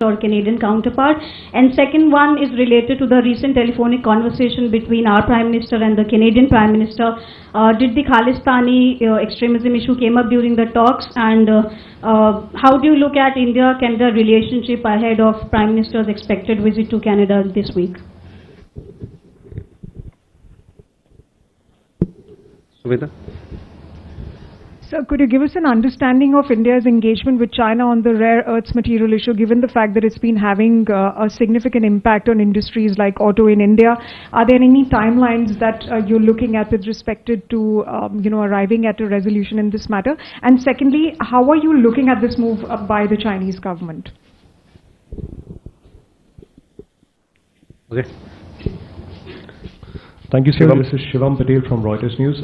or Canadian counterpart? And second one is related to the recent telephonic conversation between our Prime Minister and the Canadian Prime Minister. Did the Khalistani extremism issue came up during the talks? And how do you look at India-Canada relationship ahead of Prime Minister's expected visit to Canada this week? Suvita? Sir, could you give us an understanding of India's engagement with China on the rare earths material issue, given the fact that it's been having a significant impact on industries like auto in India? Are there any timelines that you're looking at with respect to, arriving at a resolution in this matter? And secondly, how are you looking at this move by the Chinese government? Okay. Thank you, sir. This is Shivam Patel from Reuters News.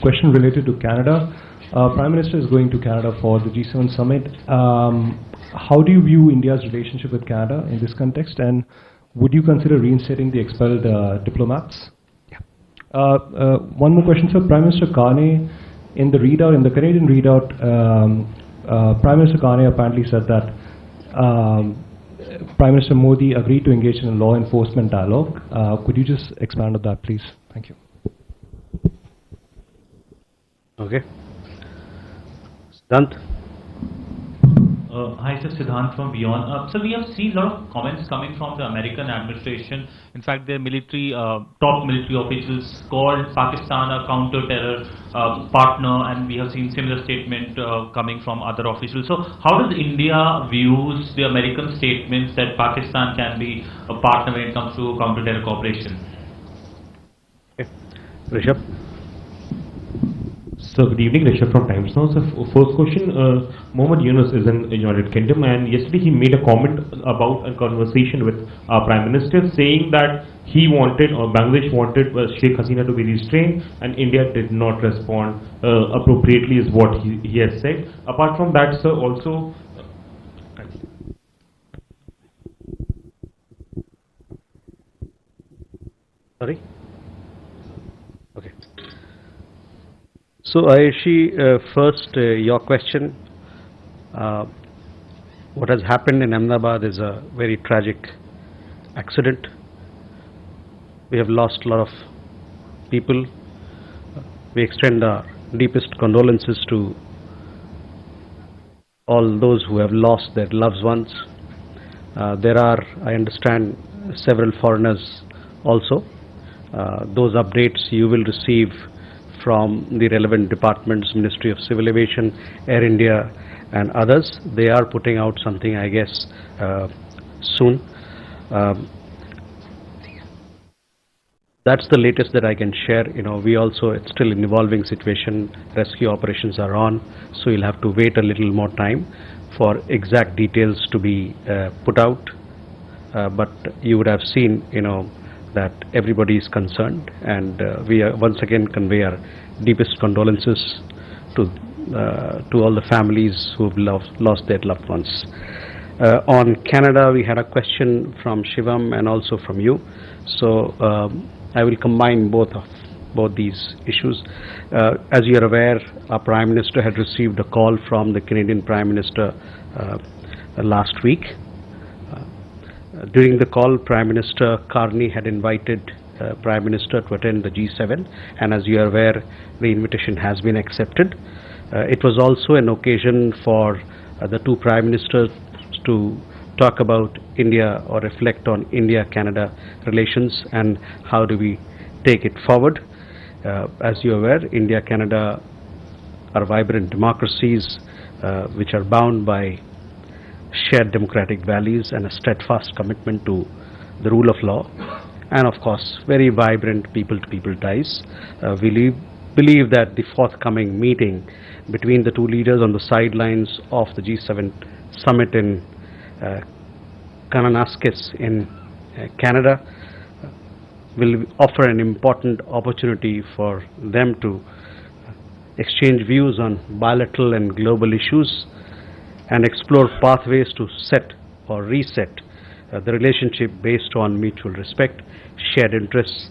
Question related to Canada. Prime Minister is going to Canada for the G7 summit. How do you view India's relationship with Canada in this context, and would you consider reinstating the expelled diplomats? Yeah. One more question, sir. Prime Minister Carney, in the Canadian readout, Prime Minister Carney apparently said that Prime Minister Modi agreed to engage in a law enforcement dialogue. Could you just expand on that, please? Thank you. Okay. Siddhant? Hi, sir. Siddhant from Beyond. So we have seen a lot of comments coming from the American administration. In fact, their military, top military officials called Pakistan a counter-terror partner, and we have seen similar statement coming from other officials. So how does India views the American statements that Pakistan can be a partner when it comes to counter-terror cooperation? Okay. Rishabh? So good evening, Rishabh from Times Now. So first question, Mohammed Yunus is in United Kingdom, and yesterday he made a comment about a conversation with our Prime Minister saying that he wanted, or Bangladesh wanted, Sheikh Hasina to be restrained, and India did not respond appropriately is what he has said. Apart from that, sir, also sorry? Okay. So Ayushi, first your question, what has happened in Ahmedabad is a very tragic accident. We have lost a lot of people. We extend our deepest condolences to all those who have lost their loved ones. There are, I understand, several foreigners also. Those updates you will receive from the relevant departments, Ministry of Civil Aviation, Air India and others. They are putting out something, I guess, soon. That's the latest that I can share. We also, it's still an evolving situation. Rescue operations are on, so you'll have to wait a little more time for exact details to be put out. But you would have seen, that everybody is concerned, and we once again convey our deepest condolences to all the families who have lost their loved ones. On Canada, we had a question from Shivam and also from you, so I will combine both these issues. As you are aware, our Prime Minister had received a call from the Canadian Prime Minister last week. During the call, Prime Minister Carney had invited Prime Minister to attend the G7, and as you are aware, the invitation has been accepted. It was also an occasion for the two Prime Ministers to talk about India or reflect on India-Canada relations and how do we take it forward. As you are aware, India-Canada are vibrant democracies which are bound by shared democratic values and a steadfast commitment to the rule of law, and of course very vibrant people-to-people ties. We believe that the forthcoming meeting between the two leaders on the sidelines of the G7 summit in Kananaskis in Canada will offer an important opportunity for them to exchange views on bilateral and global issues and explore pathways to set or reset the relationship based on mutual respect, shared interests,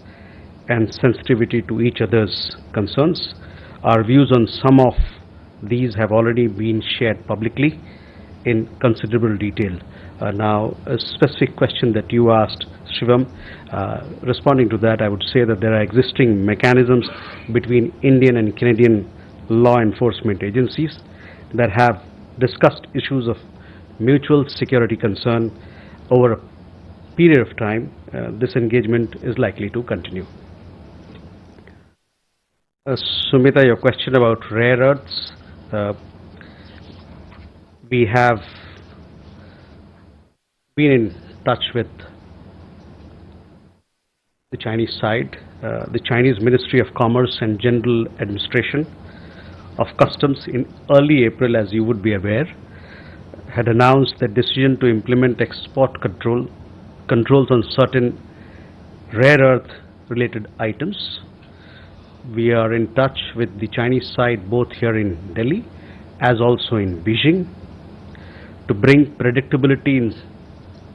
and sensitivity to each other's concerns. Our views on some of these have already been shared publicly, in considerable detail. Now, a specific question that you asked, Shivam, responding to that, I would say that there are existing mechanisms between Indian and Canadian law enforcement agencies that have discussed issues of mutual security concern over a period of time. This engagement is likely to continue. Sumita, your question about rare earths. We have been in touch with the Chinese side. The Chinese Ministry of Commerce and General Administration of Customs in early April, as you would be aware, had announced the decision to implement export controls on certain rare earth related items. We are in touch with the Chinese side both here in Delhi as also in Beijing to bring predictability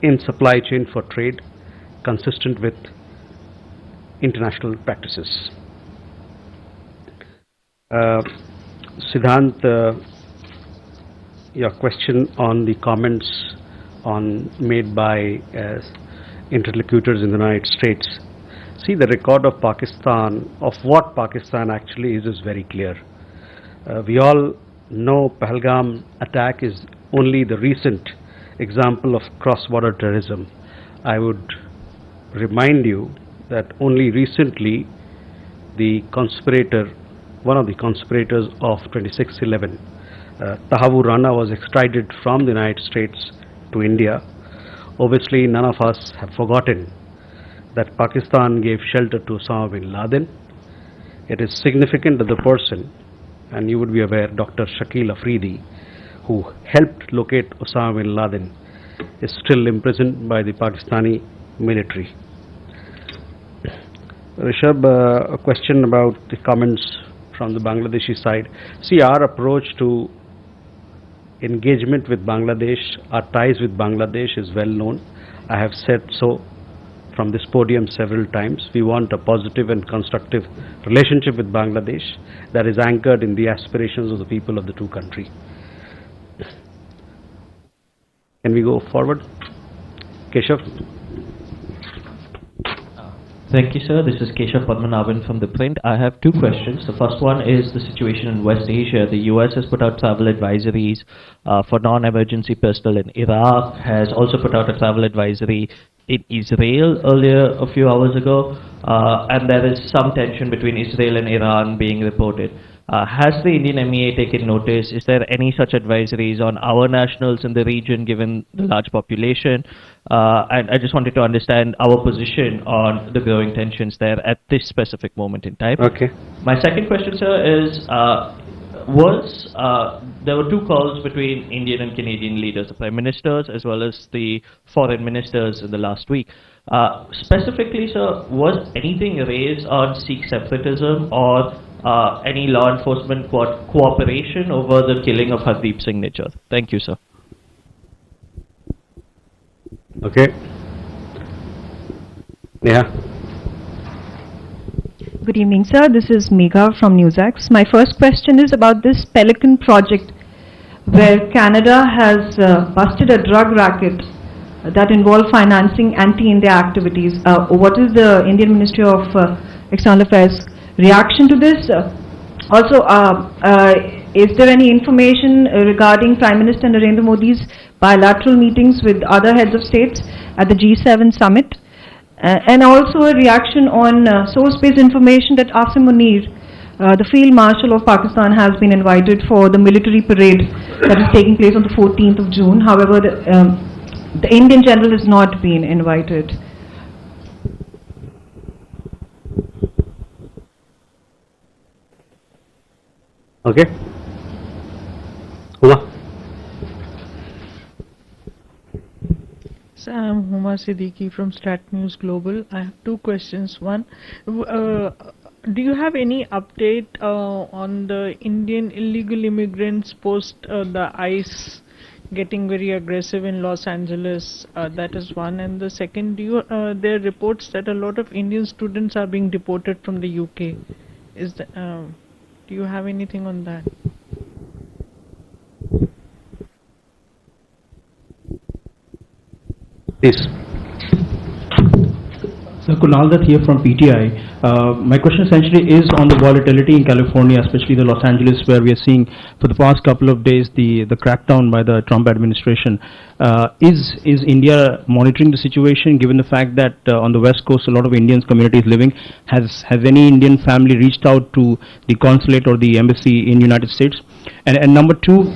in supply chain for trade consistent with international practices. Siddhant, your question on the comments made by interlocutors in the United States. See, the record of Pakistan, of what Pakistan actually is very clear. We all know Pahalgam attack is only the recent example of cross-border terrorism. I would remind you that only recently the conspirator, one of the conspirators of 26/11, Tahawu Rana, was extradited from the United States to India. Obviously, none of us have forgotten that Pakistan gave shelter to Osama bin Laden. It is significant that the person, and you would be aware, Dr. Shakil Afridi, who helped locate Osama bin Laden, is still imprisoned by the Pakistani military. Rishabh, a question about the comments from the Bangladeshi side. See, our approach to engagement with Bangladesh, our ties with Bangladesh is well known. I have said so from this podium several times. We want a positive and constructive relationship with Bangladesh that is anchored in the aspirations of the people of the two countries. Can we go forward? Keshav? Thank you, sir. This is Keshav Padmanabhan from The Print. I have two questions. The first one is the situation in West Asia. The US has put out travel advisories for non-emergency personnel in Iraq, has also put out a travel advisory in Israel earlier a few hours ago, and there is some tension between Israel and Iran being reported. Has the Indian MEA taken notice? Is there any such advisories on our nationals in the region given the large population? And I just wanted to understand our position on the growing tensions there at this specific moment in time. Okay. My second question, sir, is there were two calls between Indian and Canadian leaders, the Prime Ministers as well as the Foreign Ministers in the last week. Specifically, sir, was anything raised on Sikh separatism or any law enforcement cooperation over the killing of Hardeep Singh Nijjar? Thank you, sir. Okay. Yeah. Good evening, sir. This is Megha from NewsX. My first question is about this Pelican project, where Canada has busted a drug racket that involved financing anti-India activities. What is the Indian Ministry of External Affairs reaction to this? Also, is there any information regarding Prime Minister Narendra Modi's bilateral meetings with other heads of states at the G7 summit? And also a reaction on source-based information that Asim Munir, the Field Marshal of Pakistan, has been invited for the military parade that is taking place on the 14th of June. However, the Indian general has not been invited. Okay. Huma. So I'm Huma Siddiqui from Stat News Global. I have two questions. One, do you have any update on the Indian illegal immigrants post the ICE getting very aggressive in Los Angeles? That is one. And the second, there are reports that a lot of Indian students are being deported from the UK. Do you have anything on that? Please. So Kunal Dutt here from PTI. My question essentially is on the volatility in California, especially the Los Angeles, where we are seeing for the past couple of days the crackdown by the Trump administration. Is India monitoring the situation, given the fact that on the West Coast a lot of Indian communities living? Has any Indian family reached out to the consulate or the embassy in United States? And number two,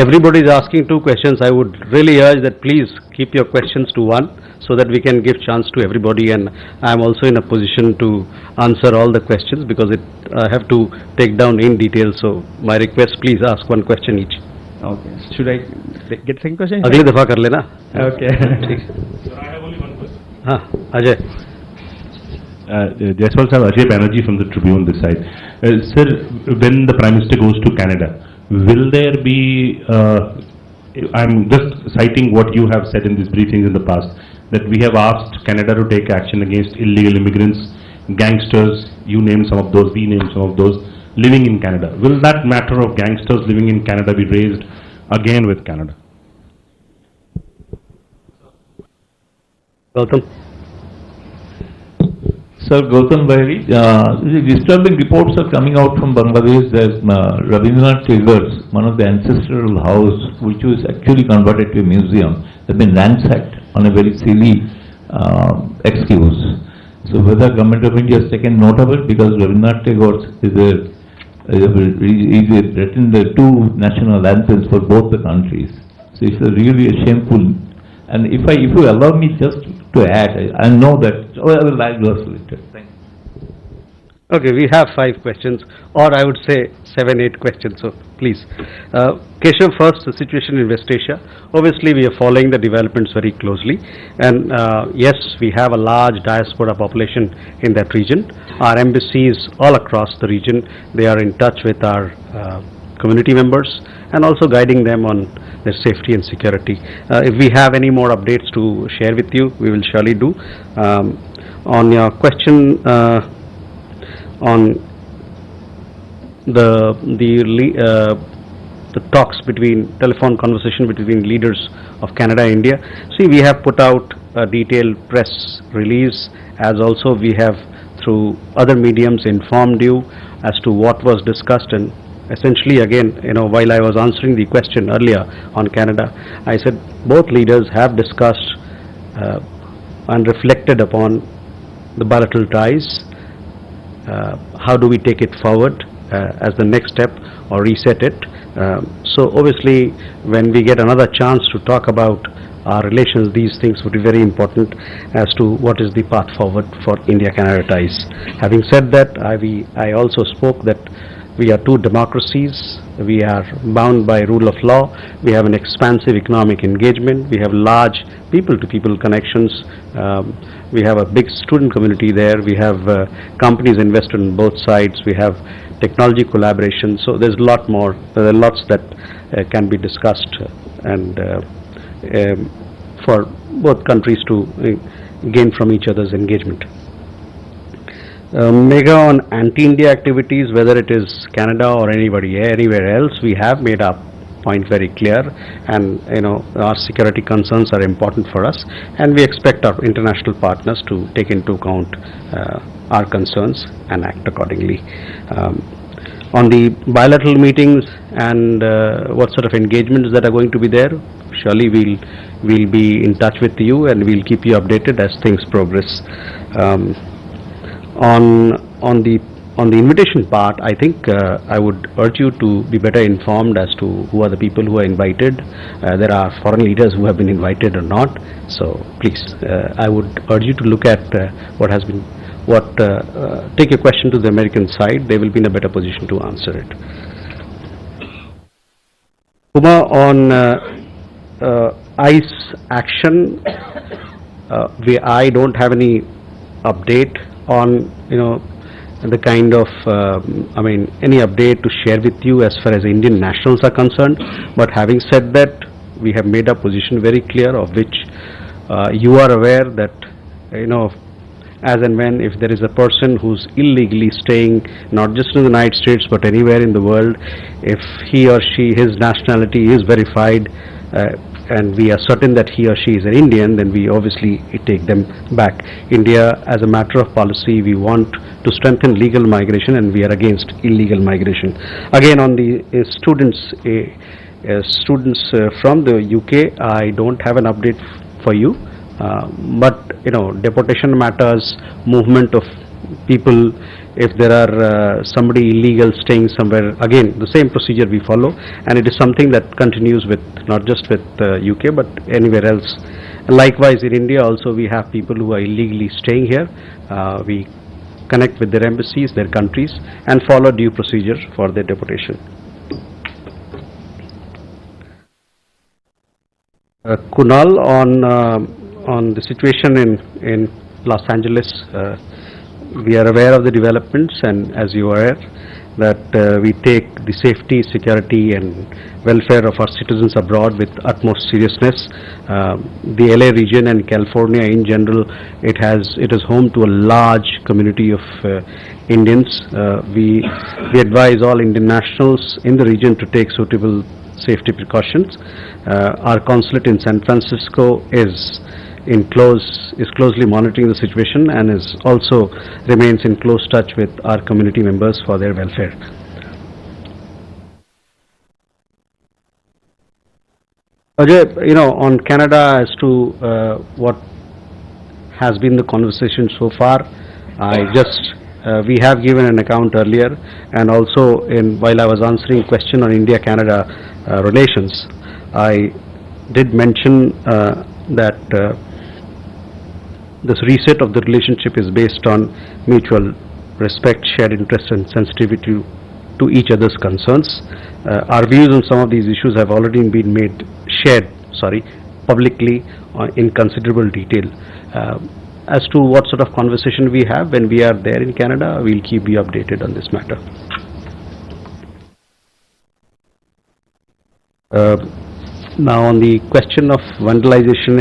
Everybody is asking two questions. I would really urge that please keep your questions to one, so that we can give chance to everybody, and I am also in a position to answer all the questions because I have to take down in detail. So my request, please ask one question each. okay, should I get second question? अगली दफा कर लेना. Okay. Sir, I have only one question. हाँ, Ajay. Jaiswal sir, Ajay Banerjee from the Tribune this side. Sir, when the Prime Minister goes to Canada, will there be, I'm just citing what you have said in these briefings in the past, that we have asked Canada to take action against illegal immigrants, gangsters, you name some of those, we name some of those, living in Canada. Will that matter of gangsters living in Canada be raised again with Canada? Gautam. Sir Gautam Bahari, disturbing reports are coming out from Bangladesh that Rabindranath Tagore's, one of the ancestral house, which was actually converted to a museum, has been ransacked on a very silly excuse. So whether Government of India has taken note of it, because Rabindranath Tagore is written the two national anthems for both the countries. So it's really a shameful. And if you allow me just to add, I know that I will like to later. Thank you. Okay, we have 5 questions, or I would say 7, 8 questions, so please. Keshav, first, the situation in West Asia. Obviously, we are following the developments very closely, and yes, we have a large diaspora population in that region. Our embassies all across the region, they are in touch with our community members and also guiding them on their safety and security. If we have any more updates to share with you, we will surely do. On your question on the talks between, telephone conversation between leaders of Canada and India, see, we have put out a detailed press release, as also we have through other mediums informed you as to what was discussed. And essentially, again, while I was answering the question earlier on Canada, I said both leaders have discussed and reflected upon the bilateral ties. How do we take it forward as the next step, or reset it? So obviously, when we get another chance to talk about our relations, these things would be very important as to what is the path forward for India-Canada ties. Having said that, I also spoke that we are two democracies, we are bound by rule of law, we have an expansive economic engagement, we have large people-to-people connections, we have a big student community there, we have companies invested on both sides, we have technology collaboration, so there's a lot more, there are lots that can be discussed and for both countries to gain from each other's engagement. Mega on anti-India activities, whether it is Canada or anywhere else, we have made our point very clear, and our security concerns are important for us, and we expect our international partners to take into account our concerns and act accordingly. On the bilateral meetings and what sort of engagements that are going to be there, surely we'll be in touch with you and we'll keep you updated as things progress. On the invitation part, I think I would urge you to be better informed as to who are the people who are invited. There are foreign leaders who have been invited or not. So please, I would urge you to look at what has been, take your question to the American side. They will be in a better position to answer it. Uma, on ICE action, I don't have any update on the kind of any update to share with you as far as Indian nationals are concerned. But having said that, we have made our position very clear, of which you are aware that as and when, if there is a person who's illegally staying not just in the United States but anywhere in the world, if he or she, his nationality is verified, and we are certain that he or she is an Indian, then we obviously take them back. India, as a matter of policy, we want to strengthen legal migration, and we are against illegal migration. Again, on the students from the UK, I don't have an update for you, but deportation matters, movement of people. If there are somebody illegal staying somewhere, again the same procedure we follow, and it is something that continues with not just with UK but anywhere else. Likewise, in India also we have people who are illegally staying here. We connect with their embassies, their countries, and follow due procedure for their deportation. Kunal, on the situation in Los Angeles, we are aware of the developments, and as you are aware that we take the safety, security and welfare of our citizens abroad with utmost seriousness. The LA region and California in general, it is home to a large community of Indians. We advise all Indian nationals in the region to take suitable safety precautions. Our consulate in San Francisco is closely monitoring the situation and also remains in close touch with our community members for their welfare. Ajay, on Canada, as to what has been the conversation so far, we have given an account earlier, and also while I was answering a question on India-Canada relations, I did mention that this reset of the relationship is based on mutual respect, shared interest and sensitivity to each other's concerns. Our views on some of these issues have already been shared publicly in considerable detail. As to what sort of conversation we have when we are there in Canada, we'll keep you updated on this matter. Now, on the question of vandalization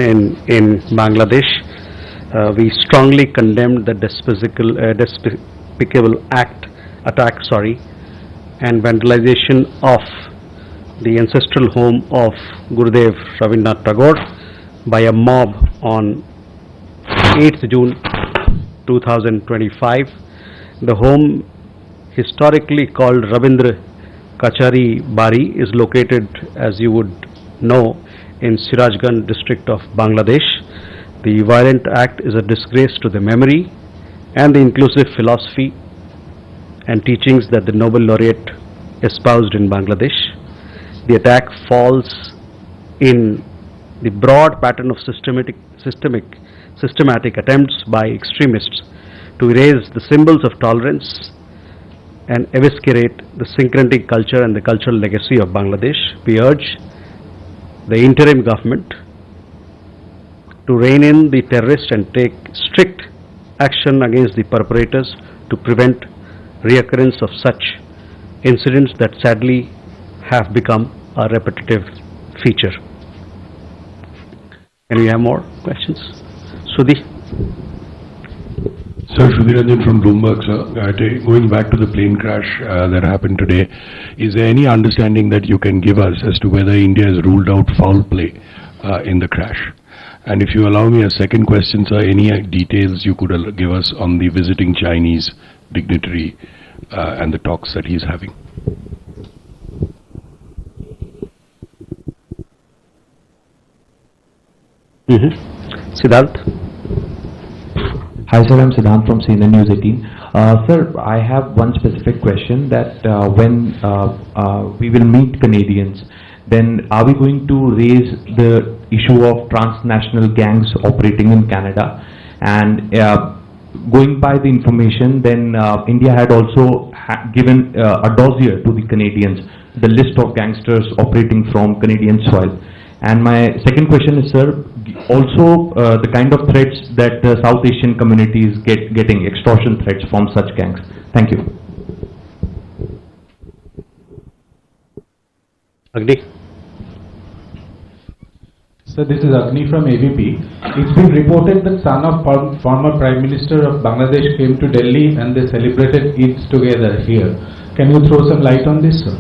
in Bangladesh, we strongly condemned the despicable attack and vandalization of the ancestral home of Gurudev Rabindranath Tagore by a mob on 8th June 2025. The home, historically called Rabindra Kachari Bari, is located, as you would know, in Sirajganj district of Bangladesh. The violent act is a disgrace to the memory and the inclusive philosophy and teachings that the Nobel laureate espoused in Bangladesh. The attack falls in the broad pattern of systematic attempts by extremists to erase the symbols of tolerance and eviscerate the syncretic culture and the cultural legacy of Bangladesh. We urge the interim government to rein in the terrorists and take strict action against the perpetrators to prevent reoccurrence of such incidents that sadly have become a repetitive feature. Can we have more questions? Sudhi? Sir, Sudhiranjan from Bloomberg, sir. Going back to the plane crash that happened today, is there any understanding that you can give us as to whether India has ruled out foul play in the crash? And if you allow me a second question, sir, any details you could give us on the visiting Chinese dignitary and the talks that he's having? Siddharth? Hi sir, I'm Siddharth from CNN News 18. Sir, I have one specific question that when we will meet Canadians, then are we going to raise the issue of transnational gangs operating in Canada? And going by the information, then India had also given a dossier to the Canadians, the list of gangsters operating from Canadian soil. And my second question is, sir, also the kind of threats that the South Asian community is getting, extortion threats from such gangs. Thank you. Agni? So this is Agni from AVP. It's been reported that son of former Prime Minister of Bangladesh came to Delhi and they celebrated Eid together here. Can you throw some light on this, sir?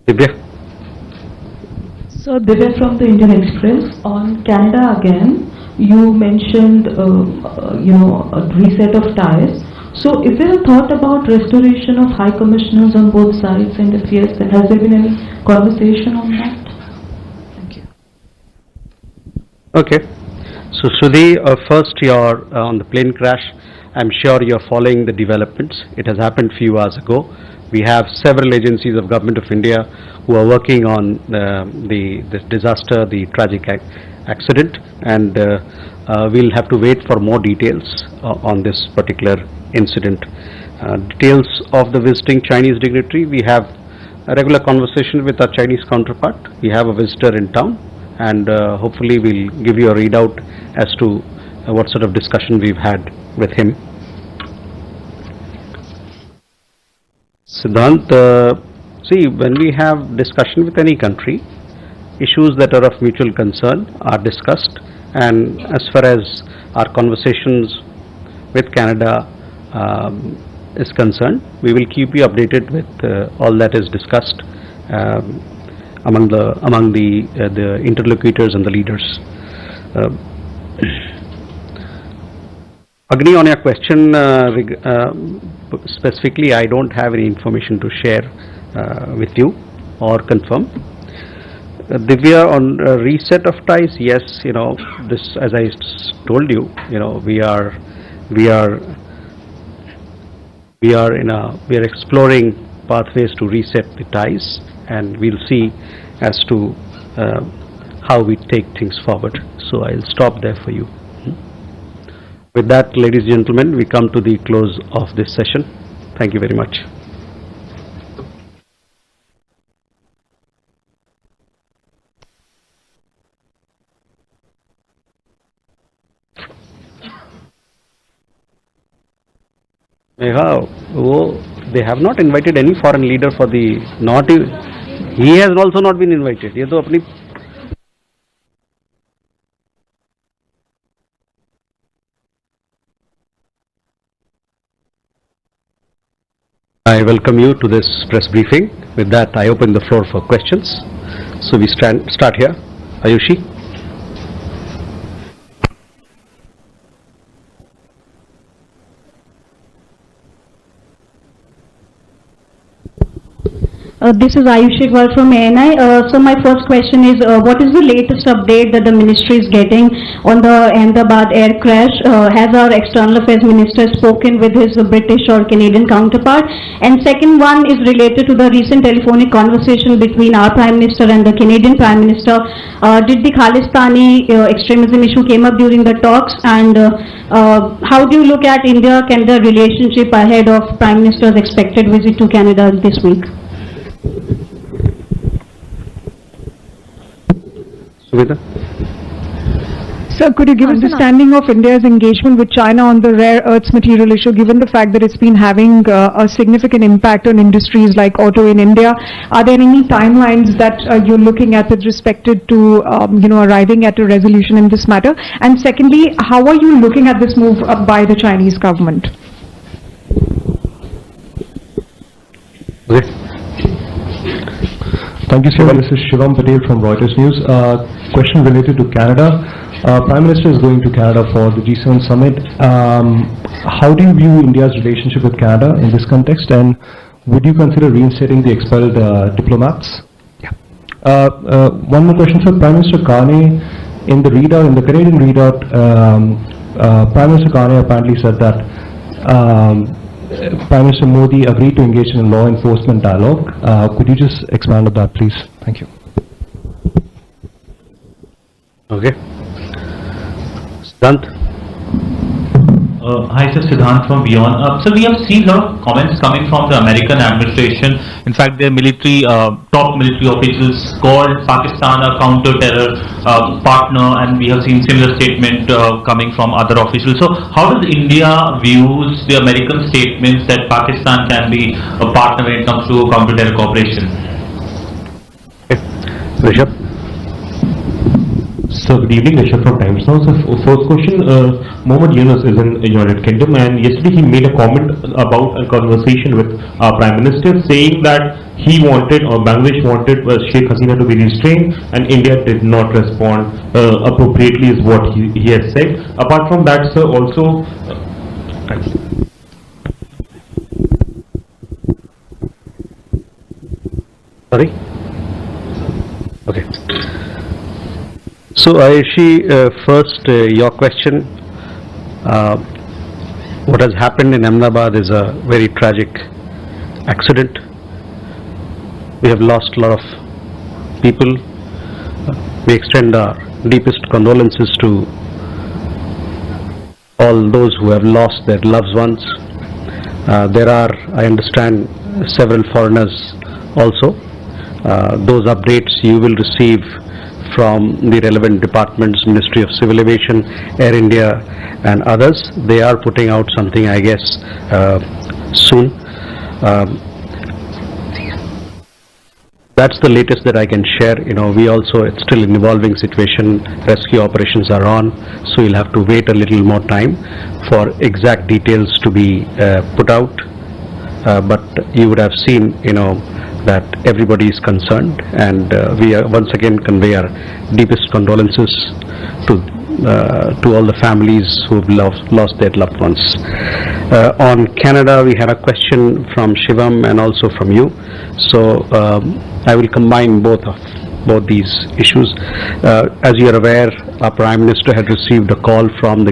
Divya? So Divya from the Indian Express. On Canada again, you mentioned a reset of ties. So is there a thought about restoration of high commissioners on both sides, and if yes, then has there been any conversation on that? Thank you. Okay. So Sudhi, first on the plane crash, I'm sure you're following the developments. It has happened few hours ago. We have several agencies of Government of India who are working on the disaster, the tragic accident, and we'll have to wait for more details on this particular incident. Details of the visiting Chinese dignitary, we have a regular conversation with our Chinese counterpart. We have a visitor in town, and hopefully we'll give you a readout as to what sort of discussion we've had with him. Siddhant, see, when we have discussion with any country, issues that are of mutual concern are discussed, and as far as our conversations with Canada is concerned, we will keep you updated with all that is discussed among the interlocutors and the leaders. Agni, on your question specifically, I don't have any information to share with you or confirm. Divya, on reset of ties, yes, this, as I told you, we are exploring pathways to reset the ties, and we'll see as to how we take things forward. So I'll stop there for you. With that, ladies and gentlemen, we come to the close of this session. Thank you very much. They have not invited any foreign leader for the, he has also not been invited. ये तो अपनी I welcome you to this press briefing. With that, I open the floor for questions. So we start here. Ayushi. This is Ayushi from ANI. So my first question is, what is the latest update that the ministry is getting on the Ahmedabad air crash? Has our External Affairs Minister spoken with his British or Canadian counterpart? And second one is related to the recent telephonic conversation between our Prime Minister and the Canadian Prime Minister. Did the Khalistani extremism issue came up during the talks? And how do you look at India-Canada relationship ahead of Prime Minister's expected visit to Canada this week? Sir, could you give us a understanding of India's engagement with China on the rare earths material issue, given the fact that it's been having a significant impact on industries like auto in India? Are there any timelines that you're looking at with respect to arriving at a resolution in this matter? And secondly, how are you looking at this move by the Chinese government? Thank you, sir. This is Shivam Patel from Reuters News. Question related to Canada. Prime Minister is going to Canada for the G7 summit. How do you view India's relationship with Canada in this context, and would you consider reinstating the expelled diplomats? Yeah. One more question, sir. Prime Minister Carney, in the Canadian readout, Prime Minister Carney apparently said that Prime Minister Modi agreed to engage in a law enforcement dialogue. Could you just expand on that, please? Thank you. Okay. Siddhant. Hi, sir, Siddhant from Beyond. So we have seen a lot of comments coming from the American administration. In fact, their military, top military officials called Pakistan a counter-terror partner, and we have seen similar statement coming from other officials. So how does India views the American statements that Pakistan can be a partner when it comes to counter-terror cooperation? Rishabh. So good evening, Rishabh from Times Now. So first question, Mohammed Yunus is in United Kingdom, and yesterday he made a comment about a conversation with our Prime Minister saying that he wanted, or Bangladesh wanted, Sheikh Hasina to be restrained, and India did not respond appropriately, is what he has said. Apart from that, sir, also Sorry? Okay. So Ayushi, first your question, what has happened in Ahmedabad is a very tragic accident. We have lost a lot of people. We extend our deepest condolences to all those who have lost their loved ones. There are, I understand, several foreigners also. Those updates you will receive from the relevant departments, Ministry of Civil Aviation, Air India and others. They are putting out something, I guess, soon. That's the latest that I can share. You know, we also, it's still an evolving situation. Rescue operations are on, so you'll have to wait a little more time for exact details to be put out. But you would have seen, you know, that everybody is concerned, and we once again convey our deepest condolences to all the families who have lost their loved ones. On Canada, we had a question from Shivam and also from you, so I will combine both these issues. As you are aware, our Prime Minister had received a call from the